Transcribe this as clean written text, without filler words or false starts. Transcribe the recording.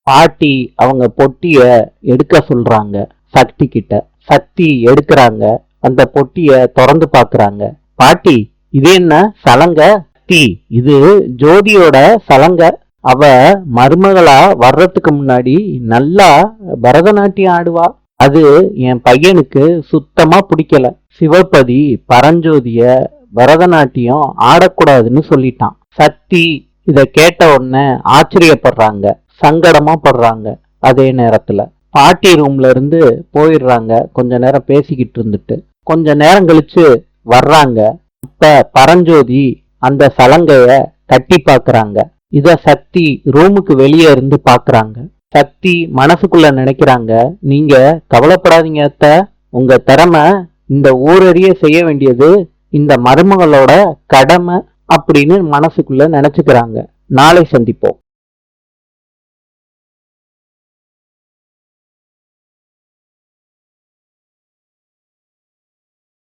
பாட்டி அவங்க பொட்டிய எடுக்க சொல்றாங்க சக்தி கிட்ட. சக்தி எடுக்கிறாங்க. அந்த பொட்டிய திறந்து பாக்குறாங்க. பாட்டி, இது என்ன சலங்க? சக்தி, இது ஜோதியோட சலங்க. அவ மருமகளா வர்றதுக்கு முன்னாடி நல்லா பரதநாட்டியம் ஆடுவா. அது என் பையனுக்கு சுத்தமா பிடிக்கல. சிவபதி பரஞ்சோதிய பரதநாட்டியம் ஆடக்கூடாதுன்னு சொல்லிட்டான். சக்தி இத கேட்ட உடனே ஆச்சரியப்படுறாங்க, சங்கடமா படுறாங்க. அதே நேரத்துல பாட்டி ரூம்ல இருந்து போயிடுறாங்க. கொஞ்ச நேரம் பேசிக்கிட்டு இருந்துட்டு கொஞ்ச நேரம் கழிச்சு வர்றாங்க. இப்ப பரஞ்சோதி அந்த சலங்கைய தட்டி பாக்குறாங்க. இத சக்தி ரூமுக்கு வெளியே இருந்து பாக்குறாங்க. சக்தி மனசுக்குள்ள நினைக்கிறாங்க, நீங்க கவலைப்படாதீங்க அத்த, உங்க திறமை இந்த ஊரறிய செய்ய வேண்டியது இந்த மருமகளோட கடமை அப்படின்னு மனசுக்குள்ள நினைச்சுக்கிறாங்க. நாளை சந்திப்போம்.